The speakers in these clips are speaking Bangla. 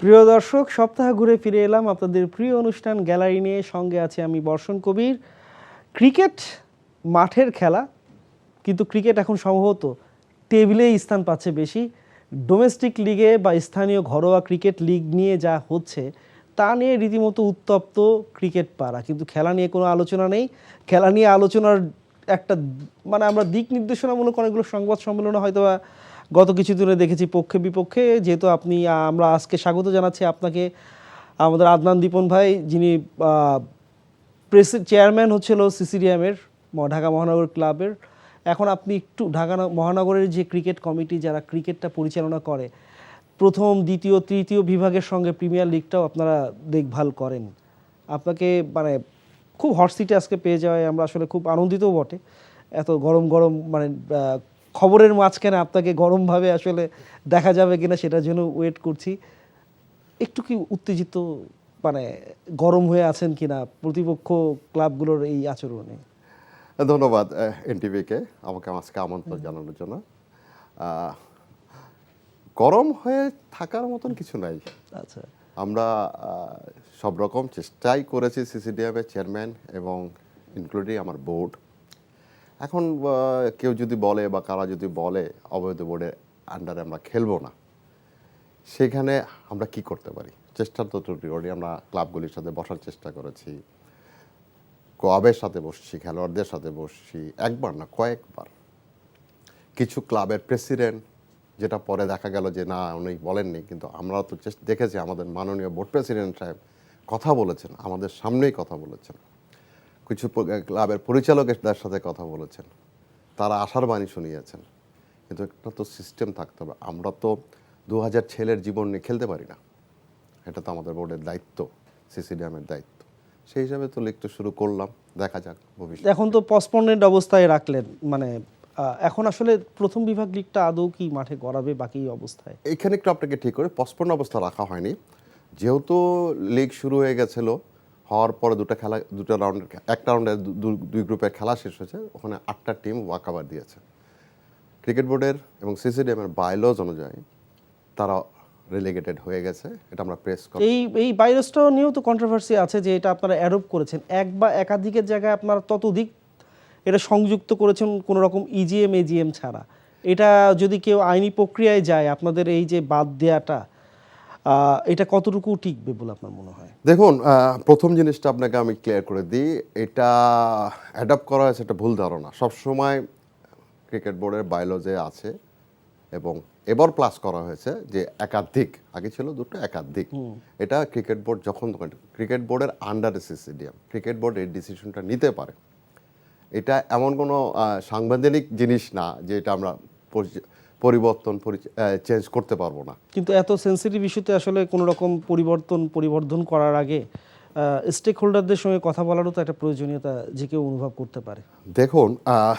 প্রিয় দর্শক, সপ্তাহ ঘুরে ফিরে এলাম আপনাদের প্রিয় অনুষ্ঠান গ্যালারি নিয়ে। সঙ্গে আছে আমি বর্ষণ কবির। ক্রিকেট মাঠের খেলা, কিন্তু ক্রিকেট এখন সম্ভবত টেবিলেই স্থান পাচ্ছে বেশি। ডোমেস্টিক লিগে বা স্থানীয় ঘরোয়া ক্রিকেট লিগ নিয়ে যা হচ্ছে তা নিয়ে রীতিমতো উত্তপ্ত ক্রিকেট পাড়া, কিন্তু খেলা নিয়ে কোনো আলোচনা নেই। খেলা নিয়ে আলোচনার একটা আমরা দিক নির্দেশনামূলক অনেকগুলো সংবাদ সম্মেলন হয়তো গত কিছুদিনে দেখেছি পক্ষে বিপক্ষে। যেহেতু আমরা আজকে স্বাগত জানাচ্ছি আপনাকে, আমাদের আদনান দীপন ভাই, যিনি চেয়ারম্যান হচ্ছিল সিসিডিএমের, ঢাকা মহানগর ক্লাবের। এখন আপনি একটু ঢাকা মহানগরের যে ক্রিকেট কমিটি যারা ক্রিকেটটা পরিচালনা করে, প্রথম দ্বিতীয় তৃতীয় বিভাগের সঙ্গে প্রিমিয়ার লিগটাও আপনারা দেখভাল করেন। আপনাকে খুব হট সিটে আজকে পেয়ে যাওয়ায় আমরা আসলে খুব আনন্দিতও বটে। এত গরম গরম খবরের মাঝখানে আপনাকে গরমভাবে আসলে দেখা যাবে কিনা সেটার জন্য ওয়েট করছি। একটু কি উত্তেজিত, গরম হয়ে আছেন কিনা প্রতিপক্ষ ক্লাবগুলোর এই আচরণে? ধন্যবাদ এনটিভিকে আমাকে আজকে আমন্ত্রণ জানানোর জন্য। গরম হয়ে থাকার মতন কিছু নাই। আচ্ছা, আমরা সব রকম চেষ্টাই করেছি, সিসিডিএমের চেয়ারম্যান এবং ইনক্লুডিং আমার বোর্ড। এখন কেউ যদি বলে বা কারা যদি বলে অবৈধ বোর্ডের আন্ডারে আমরা খেলবো না, সেখানে আমরা কি করতে পারি? চেষ্টার তো ত্রুটি করি। আমরা ক্লাবগুলির সাথে বসার চেষ্টা করেছি, ক্লাবের সাথে বসছি, খেলোয়াড়দের সাথে বসছি, একবার না কয়েকবার। কিছু ক্লাবের প্রেসিডেন্ট, যেটা পরে দেখা গেল যে না উনি বলেননি, কিন্তু আমরা তো দেখেছি আমাদের মাননীয় বোর্ড প্রেসিডেন্ট সাহেব কথা বলেছেন, আমাদের সামনেই কথা বলেছেন। কিছু ক্লাবের পরিচালকদের সাথে কথা বলেছেন, তারা আশার বাণী শুনিয়েছেন। কিন্তু একটা তো সিস্টেম থাকতে হবে। আমরা তো 2000 ছেলের জীবন নিয়ে খেলতে পারি না। এটা তো আমাদের বোর্ডের দায়িত্ব, সিসিডিএমের দায়িত্ব। সেই হিসাবে তো লিগটা শুরু করলাম, দেখা যাক ভবিষ্যৎ। এখন তো পসপন্ডেড অবস্থায় রাখলেন, এখন আসলে প্রথম বিভাগ লিগটা আদৌ কি মাঠে গড়াবে বাকি অবস্থায়? এইখানে একটু আপনাকে ঠিক করে পসপন্ড অবস্থা রাখা হয়নি, যেহেতু লিগ শুরু হয়ে গেছিল। হওয়ার পরে দুটো রাউন্ডের একটা রাউন্ডে দুই গ্রুপের খেলা শেষ হয়েছে। ওখানে 8টা টিম ওয়াকওভার দিয়েছে। ক্রিকেট বোর্ডের এবং সিসিডিএমের বাইলজ অনুযায়ী তারা রেলিগেটেড হয়ে গেছে। এটা আমরা প্রেস করি। এই ভাইরাসটাও নিয়েও তো কন্ট্রোভার্সি আছে যে এটা আপনারা অ্যাডপ্ট করেছেন, এক বা একাধিকের জায়গায় আপনারা ততোধিক এটা সংযুক্ত করেছেন কোনো রকম ইজিএম এজিএম ছাড়া। এটা যদি কেউ আইনি প্রক্রিয়ায় যায়, আপনাদের এই যে বাদ দেওয়াটা, এটা কতটুকু টিকবে বলে আপনার মনে হয়? দেখুন, প্রথম জিনিসটা আপনাকে আমি ক্লিয়ার করে দিই, এটা অ্যাডপ্ট করা হয়েছে একটা ভুল ধারণা। সবসময় ক্রিকেট বোর্ডের বায়োলজে আছে এবং এবার প্লাস করা হয়েছে যে একাধিক, আগে ছিল দুটো, একাধিক। এটা ক্রিকেট বোর্ড যখন ক্রিকেট বোর্ডের আন্ডারে সিসিডিএম, ক্রিকেট বোর্ড এই ডিসিশনটা নিতে পারে। এটা এমন কোনো সাংবিধানিক জিনিস না যে এটা আমরা চেঞ্জ করতে পারবো না। কিন্তু এত সেন্সিটিভ ইস্যুতে আসলে কোনো রকম পরিবর্ধন করার আগে স্টেক হোল্ডারদের সঙ্গে কথা বলারও তো একটা প্রয়োজনীয়তা যে কেউ অনুভব করতে পারে। দেখুন,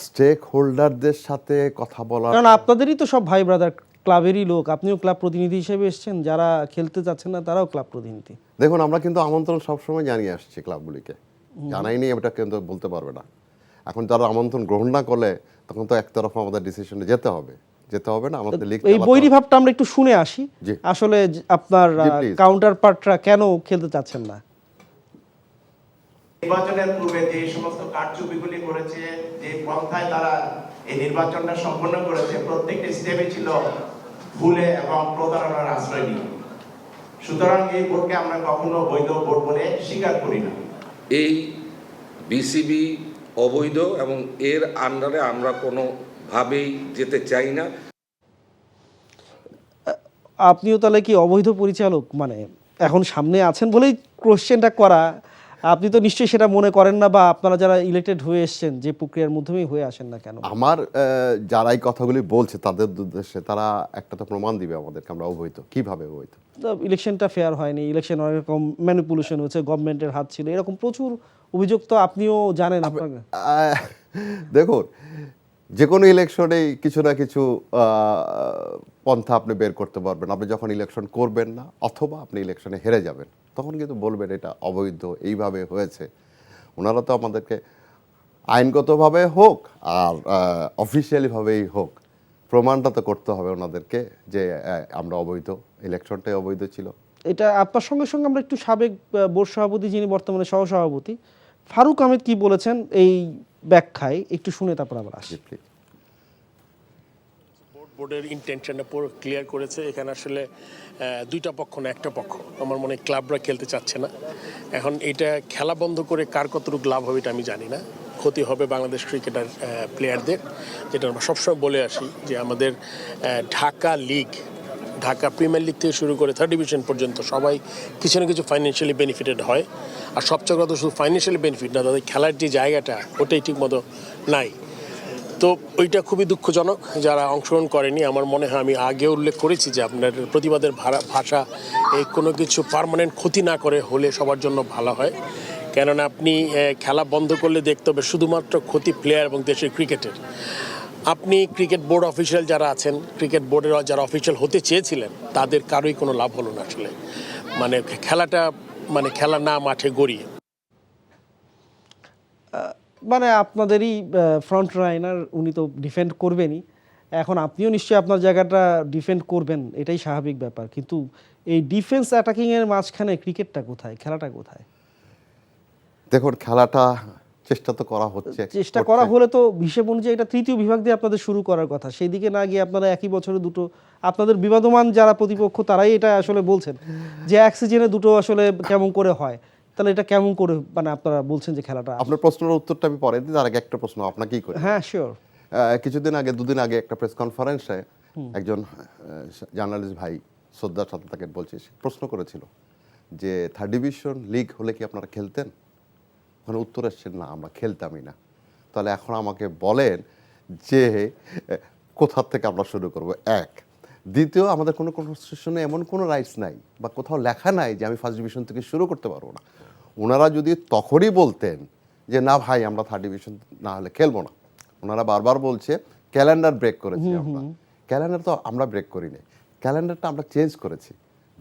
স্টেক হোল্ডারদের সাথে কথা বলা, কারণ আপনাদেরই তো সব ভাই ব্রাদার, ক্লাবেরই লোক, আপনিও ক্লাব প্রতিনিধি হিসেবে এসেছেন, যারা খেলতে যাচ্ছেন না তারাও ক্লাব প্রতিনিধি। দেখুন আমরা কিন্তু আমন্ত্রণ সবসময় জানিয়ে আসছি ক্লাবগুলিকে, জানাইনি এটা কিন্তু বলতে পারবে না। এখন তারা আমন্ত্রণ গ্রহণ না করলে তখন তো একতরফা আমাদের ডিসিশনে যেতে হবে না। আমাদের লিগ এই বৈরী ভাবটা আমরা একটু শুনে আসি, আসলে আপনার কাউন্টার পার্টরা কেন খেলতে চাচ্ছেন না। নির্বাচনের পূর্বে যে সমস্ত কারচুপিগুলি করেছে, যে পন্থায় তারা এই নির্বাচনটা সম্পন্ন করেছে, প্রত্যেকটা স্টেপে ছিল ভুলে এবং প্রতারণার আশ্রয় নিয়ে। সুতরাং এই বোর্ডকে আমরা কখনো বৈধ বোর্ড বলে স্বীকার করি না। এই বিসিবি অবৈধ এবং এর আন্ডারে আমরা কোনোভাবেই যেতে চাই না। আপনিও তাহলে কি অবৈধ পরিচালক এখন সামনে আছেন বলেই কোশ্চেনটা করা? আপনি তো নিশ্চয়ই সেটা মনে করেন না, বা আপনারা যারা ইলেক্টেড হয়ে এসেছেন যে প্রক্রিয়ার মাধ্যমেই হয়ে আসেন না কেন? আমার যারা এই কথাগুলি বলছে তাদের উদ্দেশ্যে তারা একটা তো প্রমাণ দিবে আমাদেরকে আমরা অবৈধ, কিভাবে অবৈধ। ইলেকশনটা ফেয়ার হয়নি, ইলেকশন অনেক রকম ম্যানিপুলেশন হয়েছে, গভর্নমেন্টের হাত ছিল, এরকম প্রচুর অভিযোগ তো আপনিও জানেন। দেখুন, যে কোনো ইলেকশনেই কিছু না কিছু পন্থা আপনি বের করতে পারবেন। আপনি যখন ইলেকশন করবেন না অথবা আপনি ইলেকশনে হেরে যাবেন, তখন কিন্তু বলবেন এটা অবৈধ, এইভাবে হয়েছে। ওনারা তো আমাদেরকে আইনগতভাবে হোক আর অফিসিয়ালিভাবেই হোক প্রমাণটা তো করতে হবে ওনাদেরকে যে আমরা অবৈধ, ইলেকশনটাই অবৈধ ছিল। এটা আপনার সঙ্গে সঙ্গে আমরা একটু সাবেক বোর্ড সভাপতি যিনি বর্তমানে সহসভাপতি ফারুক আহমেদ কি বলেছেন এই ব্যাখ্যায় একটু শুনে তারপর আবার আসি। বোর্ডের ইন্টেনশনটা পুরো ক্লিয়ার করেছে। এখানে আসলে দুইটা পক্ষ না একটা পক্ষ, আমার মনে হয় ক্লাবরা খেলতে চাচ্ছে না। এখন এটা খেলা বন্ধ করে কার কতটুকু লাভ হবে এটা আমি জানি না। ক্ষতি হবে বাংলাদেশ ক্রিকেটার প্লেয়ারদের, যেটা আমরা সবসময় বলে আসি যে আমাদের Dhaka league, Dhaka premier league থেকে শুরু করে থার্ড ডিভিশন পর্যন্ত সবাই কিছু না কিছু ফাইন্যান্সিয়ালি বেনিফিটেড হয়। আর সবচেয়ে কথা শুধু ফাইন্যান্সিয়ালি বেনিফিট না, তাদের খেলার যে জায়গাটা ওটাই ঠিক মতো নাই। তো ওইটা খুবই দুঃখজনক যারা অংশগ্রহণ করেনি। আমার মনে হয় আমি আগে উল্লেখ করেছি যে আপনার প্রতিবাদের ভাষা এই কোনো কিছু পার্মানেন্ট ক্ষতি না করে হলে সবার জন্য ভালো হয়। কেননা আপনি খেলা বন্ধ করলে দেখতে হবে শুধুমাত্র ক্ষতি প্লেয়ার এবং দেশের ক্রিকেটের। আপনি ক্রিকেট বোর্ড অফিসিয়াল যারা আছেন, ক্রিকেট বোর্ডের যারা অফিসিয়াল হতে চেয়েছিলেন, তাদের কারোই কোনো লাভ হলো না আসলে। মানে খেলাটা খেলা না মাঠে গড়িয়ে। মানে আপনাদেরই ফ্রন্ট লাইনার, উনি তো ডিফেন্ড করবেনই, এখন আপনিও নিশ্চয়ই আপনার জায়গাটা ডিফেন্ড করবেন, এটাই স্বাভাবিক ব্যাপার। কিন্তু এই ডিফেন্স অ্যাটাকিংয়ের মাঝখানে ক্রিকেটটা কোথায়, খেলাটা কোথায়? দেখুন, খেলাটা চেষ্টা তো করা হচ্ছে, চেষ্টা করা হলে তো হিসেব অনুযায়ী এটা তৃতীয় বিভাগ দিয়ে আপনাদের শুরু করার কথা, সেই দিকে না গিয়ে আপনারা একই বছরে দুটো, আপনাদের বিবাদমান যারা প্রতিপক্ষ তারাই এটা আসলে বলছেন যে এক সিজনে দুটো আসলে কেমন করে হয়, তাহলে এটা কেমন করে মানে আপনারা বলছেন যে খেলাটা। আপনার প্রশ্নের উত্তরটা আমি পরে দিই, তার আগে একটা প্রশ্ন আপনাকেই করি। হ্যাঁ শিওর। কিছুদিন আগে, দুদিন আগে একটা প্রেস কনফারেন্সে একজন জার্নালিস্ট ভাই, শ্রদ্ধার সাথে তাকে বলছি, প্রশ্ন করেছিল যে থার্ড ডিভিশন লিগ হলে কি আপনারা খেলতেন? ওখানে উত্তর এসছেন না, আমরা খেলতামই না। তাহলে এখন আমাকে বলেন যে কোথা থেকে আমরা শুরু করব? এক। দ্বিতীয়, আমাদের কোনো কনস্টিটিউশনে এমন কোনো রাইটস নাই বা কোথাও লেখা নাই যে আমি ফার্স্ট ডিভিশন থেকে শুরু করতে পারবো না। ওনারা যদি তখনই বলতেন যে না ভাই আমরা থার্ড ডিভিশন না হলে খেলবো না, ওনারা বারবার বলছে ক্যালেন্ডার ব্রেক করেছি আমরা। ক্যালেন্ডার তো আমরা ব্রেক করিনি, ক্যালেন্ডারটা আমরা চেঞ্জ করেছি।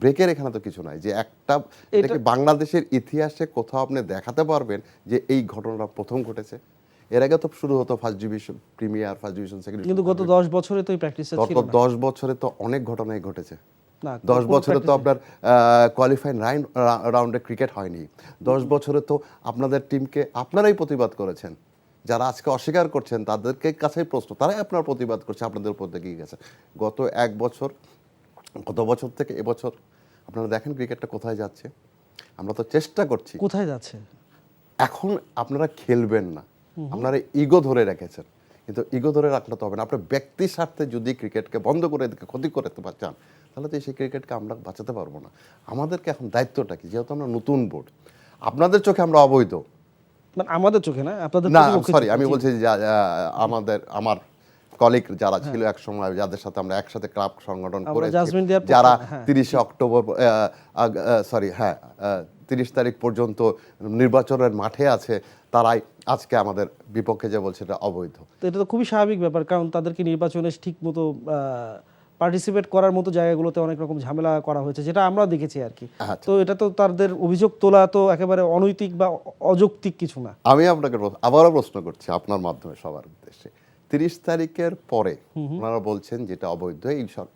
ব্রেকের এখানে তো কিছু নাই যে একটা, এটা কি বাংলাদেশের ইতিহাসে কোথাও আপনি দেখাতে পারবেন যে এই ঘটনাটা প্রথম ঘটেছে? এর আগে তো শুরু হতো first division premier, first division, second division, কিন্তু গত 10 বছরে তো এই প্র্যাকটিসটা ছিল গত না। 10 বছরে তো অনেক ঘটনাই ঘটেছে। না, 10 বছরে তো আপনার কোয়ালিফাইং রাউন্ডে ক্রিকেট হয়নি। 10 বছরে তো আপনাদের টিমকে আপনারাই প্রতিবাদ করেছেন। যারা আজকে অস্বীকার করছেন তাদেরকে কাছেই প্রশ্ন, তারাই আপনার প্রতিবাদ করছে, আপনাদের উপর দিয়ে গেছে। গত এক বছর, গত বছর থেকে এবছর আপনারা দেখেন ক্রিকেটটা কোথায় যাচ্ছে। আমরা তো চেষ্টা করছি, কোথায় যাচ্ছে? এখন আপনারা খেলবেন না, আপনারা ইগো ধরে রেখেছেন, কিন্তু ইগো ধরে রাখলে তো হবে না। আপনার ব্যক্তি স্বার্থে যদি ক্রিকেটকে বন্ধ করে এদিকে ক্ষতি করতে চান, তাহলে তো সেই ক্রিকেটকে আমরা বাঁচাতে পারবো না। আমাদেরকে এখন দায়িত্বটা কি? যেহেতু আমরা নতুন বোর্ড, আপনাদের চোখে আমরা অবৈধ, মানে আমাদের চোখে না, আপনাদের না প্রতিপক্ষের সরি চোখে। আমি বলছি যে আমার কলিগ যারা ছিল এক সময়, যাদের সাথে আমরা একসাথে ক্লাব সংগঠন আমরা করেছি, judgment দেওয়ার পক্ষে, যারা হ্যাঁ। 30 অক্টোবর 30 তারিখ পর্যন্ত নির্বাচনের মাঠে আছে, তারাই আজকে আমাদের বিপক্ষে যে বলছে এটা অবৈধ। তো এটা তো খুবই স্বাভাবিক ব্যাপার, কারণ তাদেরকে নির্বাচনে ঠিক মতো পার্টিসিপেট করার মতো জায়গাগুলোতে অনেক রকম ঝামেলা করা হয়েছে, যেটা আমরা দেখেছি আর কি। আচ্ছা। তো এটা তো তাদের অভিযোগ তোলা তো একেবারে অনৈতিক বা অযৌক্তিক কিছু না। আমি আপনাকে আবারও প্রশ্ন করছি আপনার মাধ্যমে সবার উদ্দেশ্যে, 30 তারিখের পরে ওনারা বলছেন যেটা অবৈধ,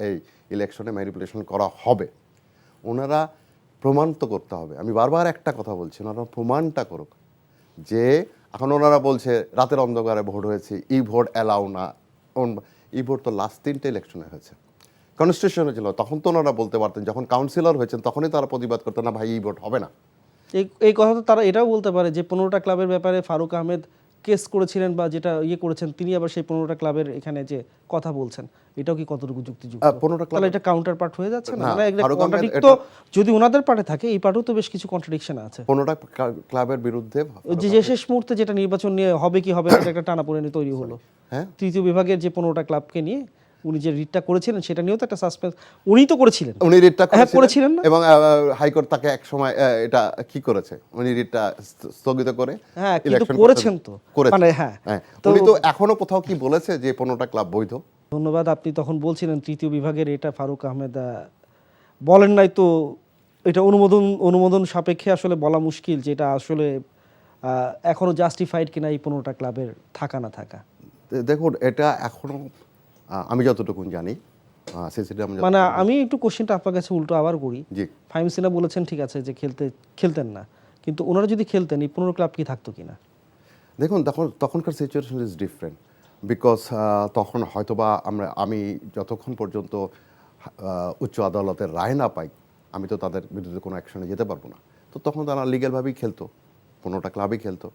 এই ইলেকশনে ম্যানিপুলেশন করা হবে, ওনারা প্রমাণ তো করতে হবে। আমি বারবার একটা কথা বলছি, ওনারা প্রমাণটা করুক। যে এখন ওনারা বলছে রাতের অন্ধকারে ভোট হয়েছে, ই ভোট অ্যালাউ না। ই ভোট তো লাস্ট 3টে ইলেকশনে হয়েছে, কনস্টিটিউশনে ছিল, তখন তো ওনারা বলতে পারতেন। যখন কাউন্সিলর হয়েছেন তখনই তারা প্রতিবাদ করতেন না ভাই ই ভোট হবে না। এই কথা তো তারা এটাও বলতে পারে যে 15টা ক্লাবের ব্যাপারে ফারুক আহমেদ কেস করেছিলেন বা যেটা করেছেন, তিনি আবার সেই 15টা ক্লাবের এখানে যে কথা বলছেন, এটাও কি কতটুকু যুক্তিযুক্ত? 15টা তাহলে এটা কাউন্টার পার্ট হয়ে যাচ্ছে না? না, মানে একটা ফারুক আহমেদ কন্ট্রাডিক্ট তো যদি ওনাদের পার্টে থাকে, এই পার্টেও তো বেশ কিছু কন্ট্রাডিকশন আছে। 15টা ক্লাবের বিরুদ্ধে যে শেষ মুহূর্তে যেটা নির্বাচন নিয়ে হবে কি হবে না, এটা একটা টানাপোড়েনি তৈরি হলো। হ্যাঁ, তৃতীয় বিভাগের যে 15টা ক্লাবকে নিয়ে উনি যে রিটটা করেছিলেন, সেটা নিয়েও তো একটা সাসপেন্স উনি তো করেছিলেন। উনি রিটটা করেছিলেন না? এবং হাইকোর্ট তাকে এক সময় এটা কি করেছে, উনি রিটটা স্থগিত করে হ্যাঁ, কিন্তু ইলেকশন করেছেন তো। করেছেন। মানে হ্যাঁ। উনি তো এখনো কোথাও কি বলেছে যে 15টা ক্লাব বৈধ? ধন্যবাদ। আপনি তখন বলছিলেন তৃতীয় বিভাগের এটা ফারুক আহমেদ বলেন নাই, তো এটা অনুমোদন সাপেক্ষে আসলে বলা মুশকিল যে এটা আসলে এখনো জাস্টিফাইড কিনা এই 15টা ক্লাবের থাকা না থাকা। দেখুন, এটা এখনো আমি যতটুকু জানি সিসিডিএম মানে আমি একটু কোশ্চেনটা আপনার কাছে উল্টো আবার করি। জি। ফাহিম সিনা বলেছেন ঠিক আছে যে খেলতেন না, কিন্তু ওনারা যদি খেলতেন এই 15 ক্লাব কি থাকতো কিনা? দেখুন তখনকার সিচুয়েশন ইজ ডিফারেন্ট বিকজ তখন হয়তোবা আমি যতক্ষণ পর্যন্ত উচ্চ আদালতের রায় না পাই আমি তো তাদের বিরুদ্ধে কোনো অ্যাকশনে যেতে পারবো না। তো তখন তারা লিগ্যালভাবেই খেলতো, 15টা ক্লাবই খেলতো।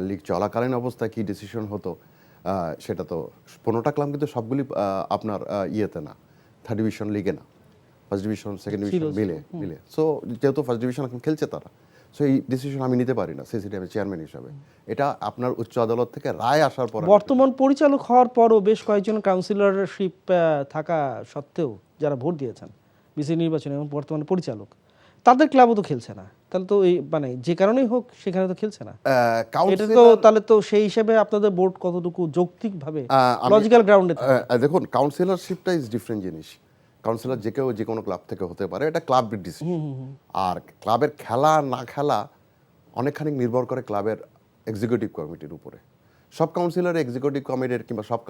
লিগ চলাকালীন অবস্থায় কী ডিসিশন হতো সেটা তো 15টা ক্লাব কিন্তু সবগুলি আপনার ইয়েতে না, থার্ড ডিভিশন লিগে না, ফার্স্ট ডিভিশন সেকেন্ড ডিভিশন মিলে। সো যেহেতু ফার্স্ট ডিভিশন এখন খেলছে তারা, সো এই ডিসিশন আমি নিতে পারি না সিসিডিএম চেয়ারম্যান হিসাবে। এটা আপনার উচ্চ আদালত থেকে রায় আসার পর বর্তমান পরিচালক হওয়ার পরও বেশ কয়েকজন কাউন্সিলরশিপ থাকা সত্ত্বেও যারা ভোট দিয়েছেন বিসি নির্বাচনে এবং বর্তমানে পরিচালক, তাদের ক্লাবও তো খেলছে না, তাহলে তো এই মানে যে কারণেই হোক সেখানে তো খেলছে না। এটা তো তাহলে তো সেই হিসেবে আপনাদের বোর্ড কতটুকু যৌক্তিকভাবে লজিক্যাল গ্রাউন্ডে দেখুন কাউন্সিলরশিপটা ইজ ডিফারেন্ট জিনিস। কাউন্সিলর যে কেউ যে কোনো ক্লাব থেকে হতে পারে, এটা ক্লাবের ডিসিশন। আর ক্লাবের খেলা না খেলা অনেকখানি নির্ভর করে ক্লাবের এক্সিকিউটিভ কমিটির উপরে। সব কাউন্সিলর এক্সিকিউটিভ কমিটির কিংবা সব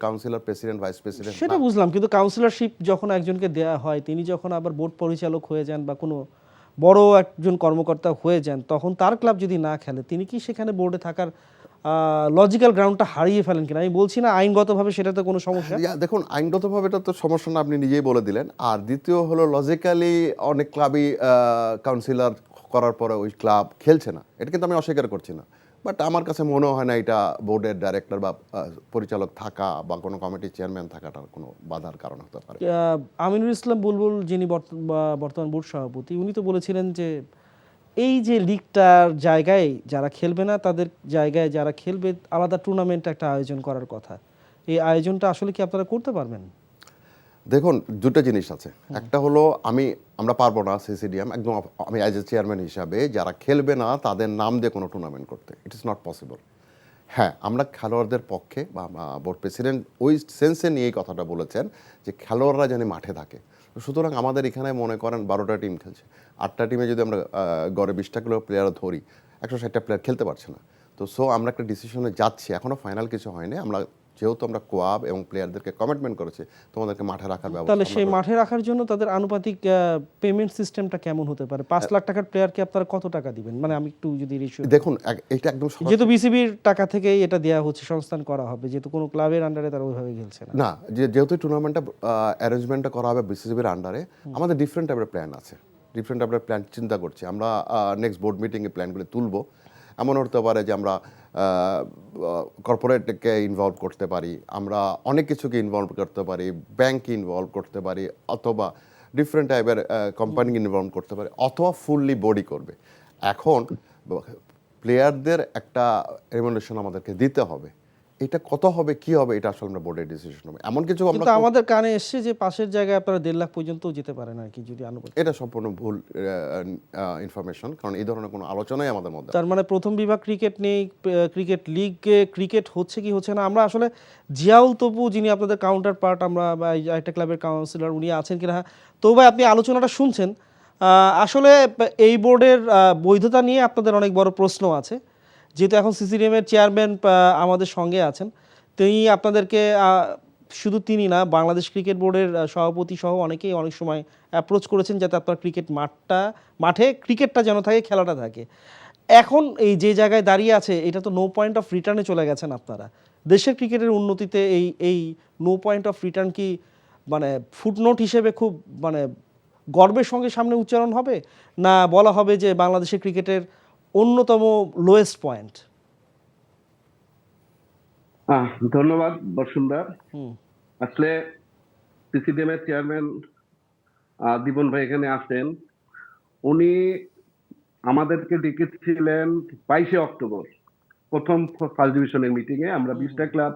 কাউন্সিলর প্রেসিডেন্ট ভাইস প্রেসিডেন্ট সেটা বুঝলাম, কিন্তু কাউন্সিলরশিপ যখন একজনকে দেয়া হয় তিনি যখন আবার বোর্ড পরিচালক হয়ে যান বা কোনো বড় একজন কর্মকর্তা হয়ে যান, তখন তার ক্লাব যদি না খেলে তিনি কি সেখানে বোর্ডে থাকার লজিক্যাল গ্রাউন্ডটা হারিয়ে ফেলেন কিনা? আমি বলছি না আইনগতভাবে সেটা তো কোনো সমস্যা। দেখুন আইনগতভাবে এটা তো সমস্যা না, আপনি নিজেই বলে দিলেন। আর দ্বিতীয় হলো লজিক্যালি অনেক ক্লাবই কাউন্সিলর করার পরে ওই ক্লাব খেলছে না, এটা কিন্তু আমি অস্বীকার করছি না। বাট আমার কাছে মনে হয় না এটা বোর্ডের ডাইরেক্টর বা পরিচালক থাকা বা কোনো কমিটির চেয়ারম্যান থাকাটার কোনো বাধার কারণ হতে পারে। আমিনুল ইসলাম বুলবুল যিনি বর্তমান বোর্ড সভাপতি, উনি তো বলেছিলেন যে এই যে লিগটার জায়গায় যারা খেলবে না তাদের জায়গায় যারা খেলবে আলাদা টুর্নামেন্ট একটা আয়োজন করার কথা। এই আয়োজনটা আসলে কি আপনারা করতে পারবেন? দেখুন দুটো জিনিস আছে, একটা হলো আমরা পারবো না সিসিডিএম একদম আমি অ্যাজ এ চেয়ারম্যান হিসাবে যারা খেলবে না তাদের নাম দিয়ে কোনো টুর্নামেন্ট করতে, ইট ইজ নট পসিবল। হ্যাঁ, আমরা খেলোয়াড়দের পক্ষে বা বোর্ড প্রেসিডেন্ট ওই সেন্সে নিয়ে এই কথাটা বলেছেন যে খেলোয়াড়রা যেন মাঠে থাকে। সুতরাং আমাদের এখানে মনে করেন 12টা টিম খেলছে, 8টা টিমে যদি আমরা গড়ে 20টা কিলো প্লেয়ার ধরি, 160টা প্লেয়ার খেলতে পারছে না। তো আমরা একটা ডিসিশনে যাচ্ছি, এখনও ফাইনাল কিছু হয়নি। যেহেতু আমরা কোয়াব এবং প্লেয়ারদেরকে কমিটমেন্ট করেছি তোমাদেরকে মাঠে রাখার ব্যবস্থা, তাহলে সেই মাঠে রাখার জন্য তাদের আনুপাতিক পেমেন্ট সিস্টেমটা কেমন হতে পারে? 5 লাখ টাকার প্লেয়ারকে আপনারা কত টাকা দিবেন? মানে আমি একটু যদি রেশিও দেখুন এটা একদম যেহেতু বিসিবির টাকা থেকেই এটা দেওয়া হচ্ছে, সংস্থান করা হবে, যেহেতু কোনো ক্লাবের আন্ডারে তারা ওইভাবে খেলছে না। না, যেহেতু টুর্নামেন্টটা অ্যারেঞ্জমেন্টটা করা হবে বিসিবির আন্ডারে, আমাদের ডিফারেন্ট টাইপের প্ল্যান আছে, ডিফারেন্ট টাইপের প্ল্যান চিন্তা করছি। আমরা নেক্সট বোর্ড মিটিংয়ে প্ল্যানগুলো তুলব। এমন হতে পারে যে আমরা কর্পোরেটকে ইনভলভ করতে পারি, আমরা অনেক কিছুকে ইনভলভ করতে পারি, ব্যাংককে ইনভলভ করতে পারি, অথবা ডিফারেন্ট টাইপের কোম্পানিকে ইনভলভ করতে পারি, অথবা ফুললি বডি করবে। এখন প্লেয়ারদের একটা রেমুনারেশন আমাদেরকে দিতে হবে, এটা কত হবে কি হবে এটা আসলে আমরা বোর্ডের ডিসিশন হবে। এমন কিছু কিন্তু আমাদের কানে এসছে যে পাশের জায়গায় আপনারা 1.5 লাখ পর্যন্তও যেতে পারেন আর কি, যদি আনুপাতিক। এটা সম্পূর্ণ ভুল ইনফরমেশন, কারণ এই ধরনের কোনো আলোচনাই আমাদের মধ্যে। তার মানে প্রথম বিভাগ ক্রিকেট নেই, ক্রিকেট লিগে ক্রিকেট হচ্ছে কি হচ্ছে না আমরা আসলে জিয়াউল তপু যিনি আপনাদের কাউন্টার পার্ট, আমরা বা একটা ক্লাবের কাউন্সিলর উনি আছেন কিনা, তো ভাই আপনি আলোচনাটা শুনছেন। আসলে এই বোর্ডের বৈধতা নিয়ে আপনাদের অনেক বড় প্রশ্ন আছে, যেহেতু এখন সিসিডিএমের চেয়ারম্যান আমাদের সঙ্গে আছেন। তিনি আপনাদেরকে শুধু তিনি না, বাংলাদেশ ক্রিকেট বোর্ডের সভাপতি সহ অনেকেই অনেক সময় অ্যাপ্রোচ করেছেন যাতে আপনার মাঠে ক্রিকেটটা যেন থাকে, খেলাটা থাকে। এখন এই যে জায়গায় দাঁড়িয়ে আছে এটা তো নো পয়েন্ট অফ রিটার্নে চলে গেছেন আপনারা। দেশের ক্রিকেটের উন্নতিতে এই নো পয়েন্ট অফ রিটার্ন কি মানে ফুটনোট হিসেবে খুব মানে গর্বের সঙ্গে সামনে উচ্চারণ হবে, না বলা হবে যে বাংলাদেশের ক্রিকেটের অন্যতম লোয়েস্ট পয়েন্ট? ধন্যবাদ বসুন্ধরা। আসলে সিসিডিএম এর চেয়ারম্যান দীপন ভাই এখানে আসেন, উনি আমাদেরকে ডেকেছিলেন 22শে অক্টোবর প্রথম ফার্স্ট ডিভিশনের মিটিং এ। আমরা 20টা ক্লাব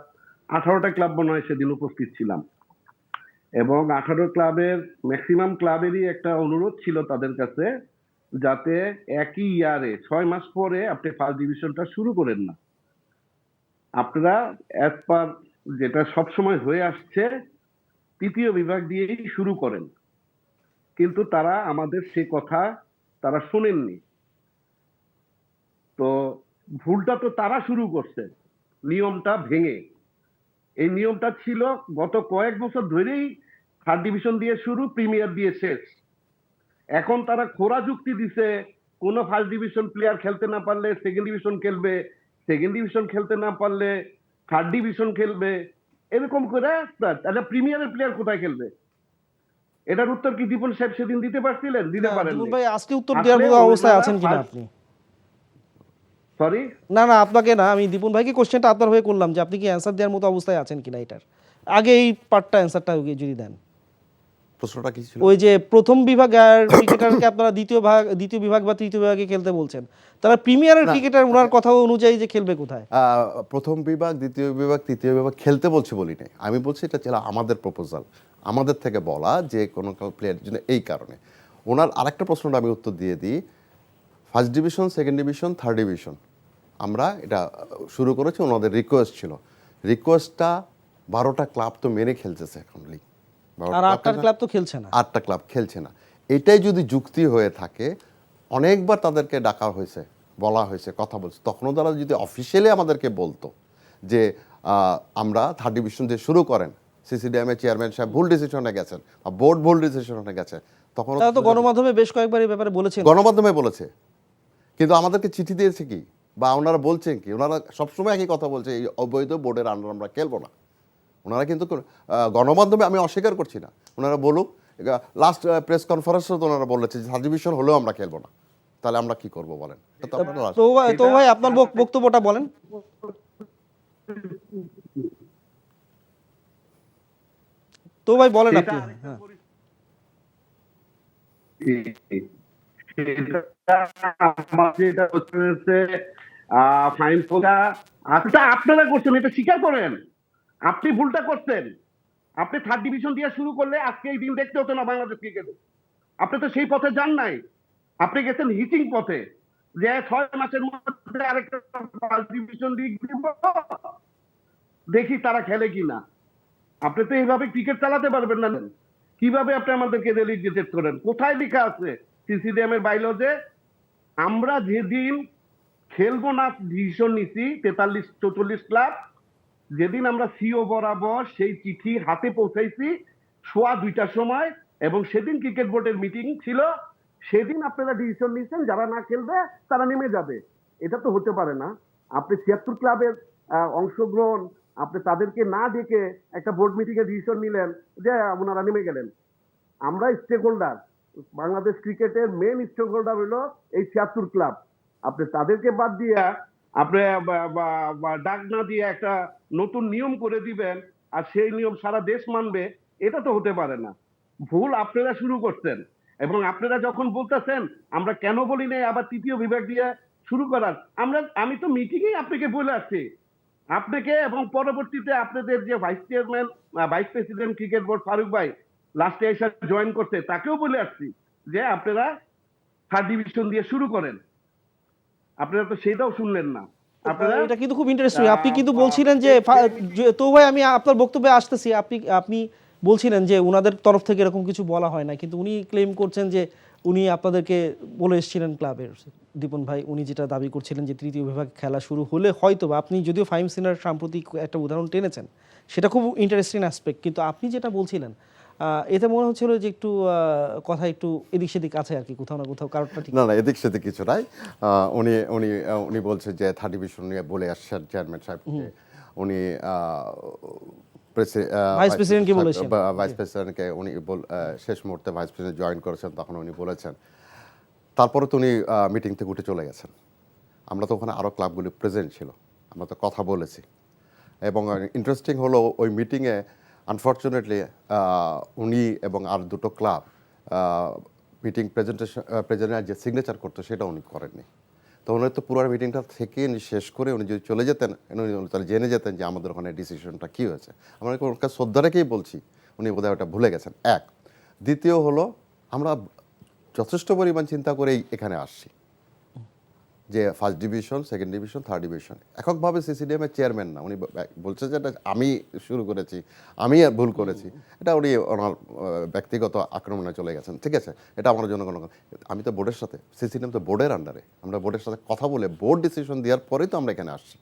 18টা ক্লাব মনে হয় সেদিন উপস্থিত ছিলাম, এবং 18 ক্লাবের ম্যাক্সিমাম ক্লাবেরই একটা অনুরোধ ছিল তাদের কাছে যাতে একই ইয়ারে 6 মাস পরে আপনি ফার্স্ট ডিভিশনটা শুরু করেন না, আপনারা অ্যাজ পার যেটা সবসময় হয়ে আসছে তৃতীয় বিভাগ দিয়েই শুরু করেন। কিন্তু তারা আমাদের সে কথা তারা শোনেননি। তো ভুলটা তো তারা শুরু করছে নিয়মটা ভেঙে। এই নিয়মটা ছিল গত কয়েক বছর ধরেই থার্ড ডিভিশন দিয়ে শুরু, প্রিমিয়ার দিয়ে শেষ। এখন তারা খোরা যুক্তি দিছে, কোন ফার্স্ট ডিভিশন প্লেয়ার খেলতে না পারলে সেকেন্ড ডিভিশন খেলবে, সেকেন্ড ডিভিশন খেলতে না পারলে থার্ড ডিভিশন খেলবে, এরকম করে। তাহলে প্রিমিয়ারের প্লেয়ার কোথায় খেলবে? এটার উত্তর কি দীপন সাহেব সেদিন দিতে পারছিলেন? দিতে পারেন। জীবন ভাই আজকে উত্তর দেওয়ার মতো অবস্থায় আছেন কিনা আপনি? সরি, না না, আপনাকে না, আমি দীপন ভাইকে কোশ্চেনটা আপনার হয়ে করলাম যে আপনি কি অ্যান্সার দেওয়ার মতো অবস্থায় আছেন কিনা এটার। আগে এই পার্টটা অ্যান্সারটা যদি দেন। প্রশ্নটা কি ছিল? ওই যে প্রথম বিভাগ ক্রিকেটারকে আপনারা দ্বিতীয় বিভাগ বা তৃতীয় বিভাগে খেলতে বলছেন, তারা প্রিমিয়ারের ক্রিকেটার ওনার কথা অনুযায়ী যে খেলবে কোথায়? প্রথম বিভাগ, দ্বিতীয় বিভাগ, তৃতীয় বিভাগ খেলতে বলছি বলি নাই, আমি বলছি এটা ছিল আমাদের প্রপোজাল, আমাদের থেকে বলা যে কোনো প্লেয়ারের জন্য। এই কারণে ওনার আরেকটা প্রশ্নটা আমি উত্তর দিয়ে দিই। First division, second division, third division আমরা এটা শুরু করেছি, ওনাদের রিকোয়েস্ট ছিল। রিকোয়েস্টটা 12টা ক্লাব তো মেনে খেলতেছে এখন লিগ, আর 8টা ক্লাব তো খেলছে না। 8টা ক্লাব খেলছে না। এটাই যদি যুক্তি হয়ে থাকে, অনেকবার তাদেরকে ডাকা হয়েছে, বলা হয়েছে, কথা বলছে, তখনও তারা যদি অফিসিয়ালি আমাদেরকে বলতো যে আমরা থার্ড ডিভিশন দিয়ে শুরু করেন, সিসিডিএম এর চেয়ারম্যান সাহেব ভুল ডিসিশনে গেছেন বা বোর্ড ভুল ডিসিশনে গেছে, তখন তারা তো গণমাধ্যমে বেশ কয়েকবার এই ব্যাপারে বলেছেন। গণমাধ্যমে বলেছে, কিন্তু আমাদেরকে চিঠি দিয়েছে কি বা ওনারা বলছেন কি? ওনারা সবসময় একই কথা বলছে, এই অবৈধ বোর্ডের আন্ডার আমরা খেলবো না। ওনারা কিন্তু গণমাধ্যমে, আমি অস্বীকার করছি না, ওনারা বলুক। লাস্ট প্রেস কনফারেন্সে তো ওনারা বলেছে যে থার্ড ডিভিশন হলেও আমরা খেলবো না। তাহলে আমরা কি করব বলেন? তো ভাই আপনার বক্তব্যটা বলেন। তো ভাই বলেন আপনি। হ্যাঁ, আপনারা করছেন, এটা স্বীকার করেন, আপনি ভুলটা করছেন। আপনি থার্ড ডিভিশন দিয়ে শুরু করলে আজকে এই দিন দেখতে হতো না বাংলাদেশ ক্রিকেটে। আপনি তো সেই পথে যান নাই, আপনি গেছেন হিটিং পথে, যে 6 মাসের মধ্যে আরেকটা ফার্স্ট ডিভিশন লিগ দিব, দেখি তারা খেলে কিনা। আপনি তো এইভাবে ক্রিকেট চালাতে পারবেন না। কিভাবে আপনি আমাদেরকে ডেলিগেটেড করেন? কোথায় লেখা আছে সিসিডিএম এর বাইলজে আমরা যেদিন খেলবো না ডিসিশন নিছি 43-44 ক্লাব, যেদিন আমরা সিও বরাবর সেই চিঠি হাতে পৌঁছাইছি 2:15 সময়, এবং সেদিন ক্রিকেট বোর্ডের মিটিং ছিল, সেদিন আপনারা ডিসিশন নিয়েছেন যারা না খেলবে তারা নেমে যাবে। এটা তো হতে পারে না। আপনি 76 ক্লাবের অংশগ্রহণ, আপনি তাদেরকে না ডেকে একটা বোর্ড মিটিং এ ডিসিশন নিলেন যে ওনারা নেমে গেলেন। আমরা স্টেক হোল্ডার, বাংলাদেশ ক্রিকেটের মেন স্টেক হোল্ডার হলো এই 76 ক্লাব। আপনি তাদেরকে বাদ দিয়ে আপনি ডাক না দিয়ে একটা নতুন নিয়ম করে দিবেন আর সেই নিয়ম সারা দেশ মানবে, এটা তো হতে পারে না। ভুল আপনারা শুরু করছেন, এবং আপনারা যখন বলতেছেন আমরা কেন বলি নাই আবার তৃতীয় বিভাগ দিয়ে শুরু করার, আমি তো মিটিংয়েই আপনাকে বলে আসছি, আপনাকে এবং পরবর্তীতে আপনাদের যে vice chairman, vice president cricket board Farooq ভাই লাস্টে এসে জয়েন করতে, তাকেও বলে আসছি যে আপনারা থার্ড ডিভিশন দিয়ে শুরু করেন। আপনারা তো সেটাও শুনলেন না। এটা কিন্তু খুব ইন্টারেস্টিং। আপনি কিন্তু বলছিলেন যে তো ভাই আমি আপনার বক্তব্যে আসতেছি, আপনি বলছিলেন যে উনাদের তরফ থেকে এরকম কিছু বলা হয় না, কিন্তু উনি ক্লেম করছেন যে উনি আপনাদেরকে বলে এসেছিলেন ক্লাবের। দীপন ভাই উনি যেটা দাবি করছিলেন যে তৃতীয় বিভাগ খেলা শুরু হলে হয়তো, আপনি যদিও ফাইম সিনার সাম্প্রতিক একটা উদাহরণ টেনেছেন, সেটা খুব ইন্টারেস্টিং অ্যাসপেক্ট, কিন্তু আপনি যেটা বলছিলেন এতে মনে হচ্ছিল যে একটু কথা একটু এদিক সেদিক আছে আর কি, কোথাও না কোথাও কারণটা ঠিক না, এদিক সেদিক কিছু নাই। উনি বলছে যে থার্ড ডিভিশন নিয়ে বলে আসছেন চেয়ারম্যান সাহেবকে, উনি ভাইস প্রেসিডেন্টকে বলেছেন, ভাইস প্রেসিডেন্টকে উনি শেষ মুহূর্তে ভাইস প্রেসিডেন্ট জয়েন করেছেন, তখন উনি বলেছেন। তারপরে তো উনি মিটিং থেকে উঠে চলে গেছেন। আমরা তো ওখানে আরও ক্লাবগুলি প্রেজেন্ট ছিল, আমরা তো কথা বলেছি। এবং ইন্টারেস্টিং হলো ওই মিটিংয়ে আনফর্চুনেটলি উনি এবং আর দুটো ক্লাব মিটিং প্রেজেন্টের যে সিগনেচার করতো সেটা উনি করেননি। তো উনি তো পুরো মিটিংটা থেকে শেষ করে উনি যদি চলে যেতেন, তাহলে জেনে যেতেন যে আমাদের ওখানে ডিসিশনটা কী হয়েছে। আমরা ওর কাছে শ্রদ্ধা রেখেই বলছি, উনি বোধহয় ওটা ভুলে গেছেন। এক, দ্বিতীয় হলো আমরা যথেষ্ট পরিমাণ চিন্তা করেই এখানে আসছি যে first division, second division, third division এককভাবে সিসিডিএম এর চেয়ারম্যান না, উনি বলছে যে এটা আমি শুরু করেছি, আমি ভুল করেছি, এটা উনি ওনার ব্যক্তিগত আক্রমণে চলে গেছেন। ঠিক আছে, এটা আমার জন্য কোনো, আমি তো বোর্ডের সাথে, সিসিডিএম তো বোর্ডের আন্ডারে, আমরা বোর্ডের সাথে কথা বলে বোর্ড ডিসিশন দেওয়ার পরেই তো আমরা এখানে আসছি।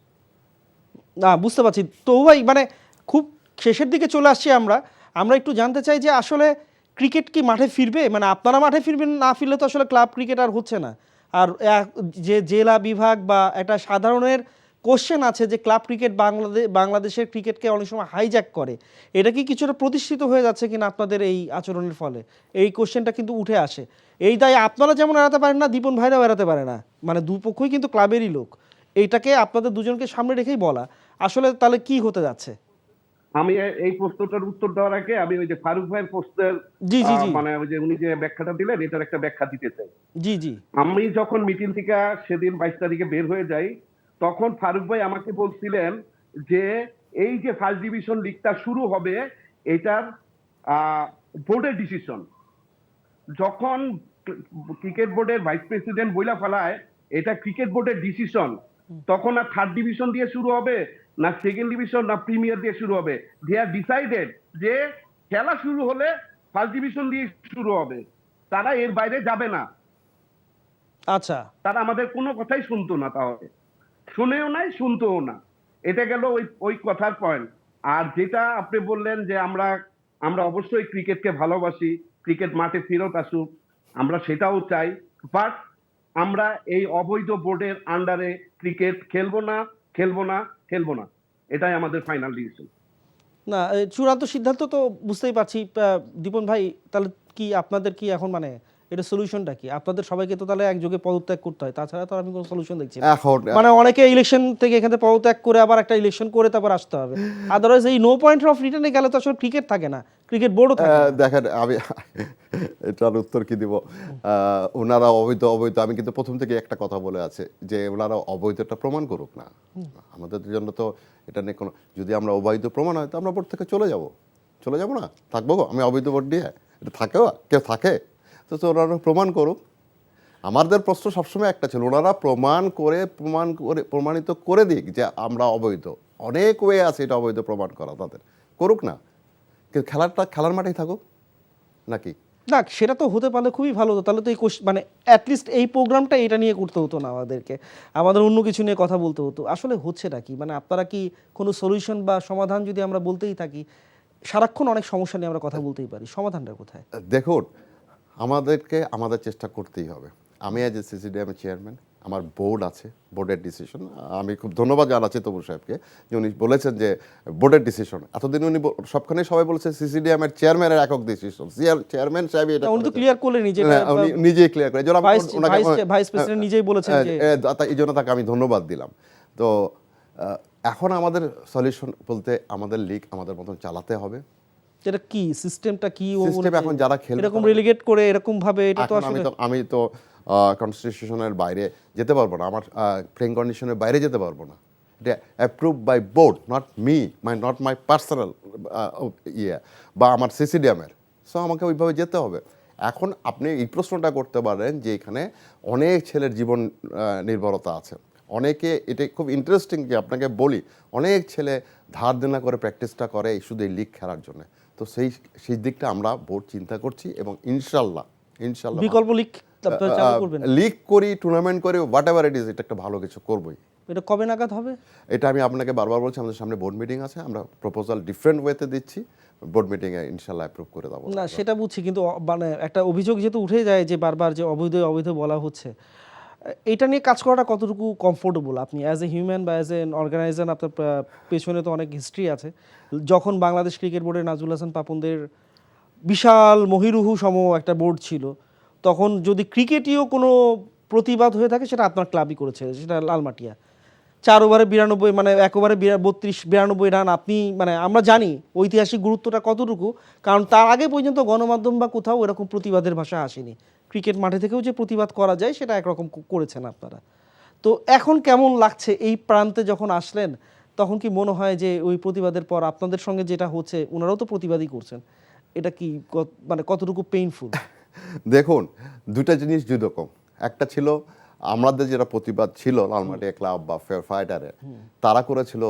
না বুঝতে পারছি। তো ভাই মানে খুব শেষের দিকে চলে আসছি আমরা। আমরা একটু জানতে চাই যে আসলে ক্রিকেট কি মাঠে ফিরবে, মানে আপনারা মাঠে ফিরবেন, না ফিরলে তো আসলে ক্লাব ক্রিকেট আর হচ্ছে না। আর যে জেলা বিভাগ বা একটা সাধারণের কোশ্চেন আছে যে ক্লাব ক্রিকেট বাংলাদেশের ক্রিকেটকে অনেক সময় হাইজ্যাক করে, এটা কি কিছুটা প্রতিষ্ঠিত হয়ে যাচ্ছে কিনা আপনাদের এই আচরণের ফলে? এই কোশ্চেনটা কিন্তু উঠে আসে। এই দায় আপনারা যেমন এড়াতে পারেন না, দীপন ভাইরাও এড়াতে পারে না, মানে দুপক্ষই কিন্তু ক্লাবেরই লোক। এইটাকে আপনাদের দুজনকে সামনে রেখেই বলা, আসলে তাহলে কি হতে যাচ্ছে? আমি এই প্রশ্নটার উত্তর দেওয়ার আগে আমি ওই যে ফারুক ভাইয়ের প্রশ্নের জি জি জি মানে ওই যে উনি যে ব্যাখ্যাটা দিলেন এটার একটা ব্যাখ্যা দিতে চাই। জি জি আমি যখন মিটিং থেকে সেদিন 22 তারিখে বের হয়ে যাই, তখন ফারুক ভাই আমাকে বলছিলেন যে এই যে ফার্স্ট ডিভিশন লিগটা শুরু হবে এটার বোর্ডের ডিসিশন। যখন ক্রিকেট বোর্ডের ভাইস প্রেসিডেন্ট বইলা ফেলায় এটা ক্রিকেট বোর্ডের ডিসিশন, তখন আর থার্ড ডিভিশন দিয়ে শুরু হবে না সেকেন্ড ডিভিশন না প্রিমিয়ার দিয়ে শুরু হবে। দে আর ডিসাইডেড যে খেলা শুরু হলে ফার্স্ট ডিভিশন দিয়ে শুরু হবে, তারা এর বাইরে যাবে না। আচ্ছা তারা আমাদের কোনো কথাই শুনতো না, তাহলে শুনেও নাই শুনতেও না। এটা গেল ওই কথার পয়েন্ট। আর যেটা আপনি বললেন যে আমরা অবশ্যই ক্রিকেটকে ভালোবাসি, ক্রিকেট মাঠে ফেরত আসুক, আমরা সেটাও চাই, বাট আমরা এই অবৈধ বোর্ডের আন্ডারে ক্রিকেট খেলবো না, খেলবো না, খেলবো না। এটাই আমাদের ফাইনাল ডিসিশন। না, চূড়ান্ত সিদ্ধান্ত তো বুঝতেই পারছি। দীপন ভাই, তাহলে কি আপনাদের কি এখন মানে এটা সলিউশনটা কি? আপনাদের সবাইকে তো তাহলে একযোগে পদত্যাগ করতে হয়, তাছাড়া তো আমি কোনো সলিউশন দেখছি না। এখন মানে অনেকে ইলেকশন থেকে এখান থেকে পদত্যাগ করে আবার একটা ইলেকশন করে তারপর আসতে হবে, আদারওয়াইজ এই নো পয়েন্ট অফ রিটার্নে গেলে তো আসলে ক্রিকেট থাকে না, ক্রিকেট বোর্ডও থাকে না। দেখেন আমি এটার উত্তর কি দিব। ওনারা অবৈধ আমি কিন্তু প্রথম থেকে একটা কথা বলে আছে যে ওনারা অবৈধটা প্রমাণ করুক না, আমাদের জন্য তো এটা নিয়ে কোনো, যদি আমরা অবৈধ প্রমাণ হয় তো আমরা বোর্ড থেকে চলে যাব না, থাকবো গো আমি অবৈধ বোর্ড দিয়ে, এটা থাকেও কেউ থাকে তো ওনারা প্রমাণ করুক। আমাদের প্রশ্ন সবসময় একটা ছিল, ওনারা প্রমাণিত করে দিক যে আমরা অবৈধ। অনেক ওয়ে আছে এটা অবৈধ প্রমাণ করা, তাদের করুক না, কিন্তু খেলার মাঠেই থাকুক নাকি। না, সেটা তো হতে পারলে খুবই ভালো হতো। তাহলে তো এই মানে অ্যাটলিস্ট এই প্রোগ্রামটা এটা নিয়ে করতে হতো না আমাদেরকে, আমাদের অন্য কিছু নিয়ে কথা বলতে হতো। আসলে হচ্ছেটা কি, মানে আপনারা কি কোনো সলিউশন বা সমাধান যদি আমরা বলতেই থাকি সারাক্ষণ অনেক সমস্যা নিয়ে আমরা কথা বলতেই পারি, সমাধানটা কোথায়? দেখুন, আমাদের চেষ্টা করতেই হবে। আমি অ্যাজ এ সিসিডিএম চেয়ারম্যান, আমার বোর্ড আছে, বোর্ডের ডিসিশন। আমি খুব ধন্যবাদ জানাচ্ছি তবু সাহেবকে যে উনি বলেছেন যে বোর্ডের ডিসিশন। এতদিন উনি সবখানে সবাই বলেছে সিসিডিএম এর চেয়ারম্যানের একক ডিসিশন, চেয়ারম্যান সাহেব এটা উনি তো ক্লিয়ার করলেন যে উনি নিজেই ক্লিয়ার করে, ভাইস প্রেসিডেন্ট নিজেই বলেছেন যে এই জন্য তাকে আমি ধন্যবাদ দিলাম। তো এখন আমাদের সলিউশন বলতে আমাদের লিগ আমাদের মতন চালাতে হবে। এটা কি সিস্টেমটা কি, সিস্টেম এখন যারা খেলবে এরকম রিলিগেট করে এরকম ভাবে, এটা তো আসলে আমি তো কনস্টিটিউশনের বাইরে যেতে পারবো না, আমার প্লেইং কন্ডিশনের বাইরে যেতে পারবো না। এটা approve by board, not my personal বা আমার সিসিডিএমের। সো আমাকে ওইভাবে যেতে হবে। এখন আপনি এই প্রশ্নটা করতে পারেন যে এখানে অনেক ছেলের জীবন নির্ভরতা আছে। অনেকে, এটা খুব ইন্টারেস্টিং যে আপনাকে বলি, অনেক ছেলে ধার দেনা করে প্র্যাকটিসটা করে শুধু এই লিগ খেলার জন্য। তো সেই দিকটা আমরা বোর্ড চিন্তা করছি এবং ইনশাল্লাহ বিকল্প লিগ চালু করবেন, লিগ করি, টুর্নামেন্ট করি, হোয়াট এভার ইট ইজ, এটা একটা ভালো কিছু করবই। এটা কবে নাগাদ হবে? এটা আমি আপনাকে বারবার বলছি, আমাদের সামনে বোর্ড মিটিং আছে, আমরা প্রপোজাল ডিফারেন্ট ওয়েতে দিচ্ছি, বোর্ড মিটিংয়ে ইনশাল্লাহ অ্যাপ্রুভ করে দেবো। না, সেটা বুঝছি, কিন্তু মানে একটা অভিযোগ যেহেতু উঠে যায় যে বারবার যে অবৈধ বলা হচ্ছে, এটা নিয়ে কাজ করাটা কতটুকু কমফোর্টেবল আপনি অ্যাজ এ হিউম্যান বা অ্যাজ এন অর্গানাইজার? আপনার পেছনে তো অনেক হিস্ট্রি আছে। যখন বাংলাদেশ ক্রিকেট বোর্ডের নাজুল হাসান পাপনদের বিশাল মহিরুহু সম একটা বোর্ড ছিল, তখন যদি ক্রিকেটীয় কোনো প্রতিবাদ হয়ে থাকে সেটা আপনার ক্লাবই করেছে, সেটা লালমাটিয়া 4 ওভারে 92, মানে 1 ওভারে 32-92 রান। আপনি মানে আমরা জানি ঐতিহাসিক গুরুত্বটা কতটুকু, কারণ তার আগে পর্যন্ত গণমাধ্যম বা কোথাও এরকম প্রতিবাদের ভাষা আসেনি। ক্রিকেট মাঠে থেকেও যে প্রতিবাদ করা যায় সেটা একরকম করেছেন আপনারা। তো এখন কেমন লাগছে এই প্রান্তে যখন আসলেন? তখন কি মনে হয় যে ওই প্রতিবাদের পর আপনাদের সঙ্গে যেটা হচ্ছে, ওনারাও তো প্রতিবাদই করছেন, এটা কি মানে কতটুকু পেইনফুল? দেখুন, দুটা জিনিস দুই রকম। একটা ছিল আমাদের যেটা প্রতিবাদ ছিল লালমাটিয়া ক্লাব বা ফেয়ার ফাইটারের, তারা করেছিল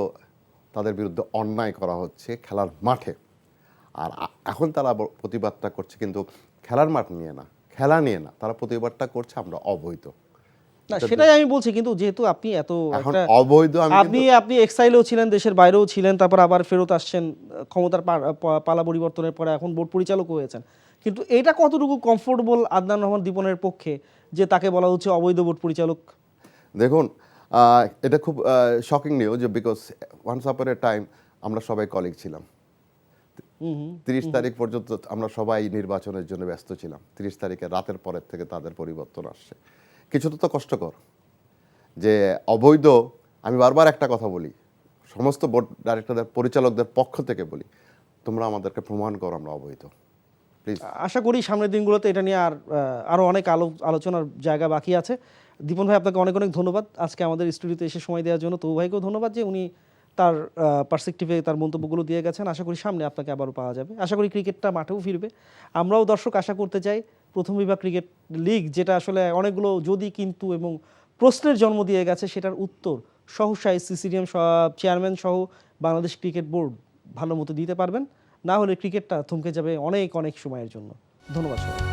তাদের বিরুদ্ধে অন্যায় করা হচ্ছে খেলার মাঠে। আর এখন তারা প্রতিবাদটা করছে কিন্তু খেলার মাঠ নিয়ে না, খেলা নিয়ে না, তারা প্রতিবাদটা করছে আমরা অবৈধ। না সেটাই আমি বলছি, কিন্তু যেহেতু আপনি এত এখন একটা অবৈধ আমি আপনি এক্সাইলেও ছিলেন, দেশের বাইরেও ছিলেন, তারপর আবার ফেরত আসছেন ক্ষমতার পালা পরিবর্তনের পরে এখন বোর্ড পরিচালক হয়েছেন, কিন্তু এটা কতটুকু কমফোর্টেবল আদনান রহমান দীপনের পক্ষে যে তাকে বলা হচ্ছে অবৈধ বোর্ড পরিচালক? দেখুন এটা খুব shocking news, because once upon A time আমরা সবাই কলিগ ছিলাম। 30 তারিখ পর্যন্ত আমরা সবাই নির্বাচনের জন্য ব্যস্ত ছিলাম। 30 তারিখে রাতের পরের থেকে তাদের পরিবর্তন আসছে। কিছুটা তো কষ্টকর যে অবৈধ। আমি বারবার একটা কথা বলি, সমস্ত বোর্ড ডাইরেক্টরদের পরিচালকদের পক্ষ থেকে বলি, তোমরা আমাদেরকে প্রমাণ করো আমরা অবৈধ, প্লিজ। আশা করি সামনের দিনগুলোতে এটা নিয়ে আরও অনেক আলোচনার জায়গা বাকি আছে। দীপন ভাই, আপনাকে অনেক অনেক ধন্যবাদ আজকে আমাদের স্টুডিওতে এসে সময় দেওয়ার জন্য। তবু ভাইকেও ধন্যবাদ যে উনি তার পার্সপেক্টিভে তার মন্তব্যগুলো দিয়ে গেছেন। আশা করি সামনে আপনাকে আবারও পাওয়া যাবে। আশা করি ক্রিকেটটা মাঠেও ফিরবে। আমরাও দর্শক আশা করতে চাই প্রথম বিভাগ ক্রিকেট লিগ, যেটা আসলে অনেকগুলো যদি কিন্তু এবং প্রশ্নের জন্ম দিয়ে গেছে, সেটার উত্তর সহসাই সিসিডিএম চেয়ারম্যান সহ বাংলাদেশ ক্রিকেট বোর্ড ভালো মতো দিতে পারবেন। না হলে ক্রিকেটটা থমকে যাবে অনেক অনেক সময়ের জন্য। ধন্যবাদ সবাই।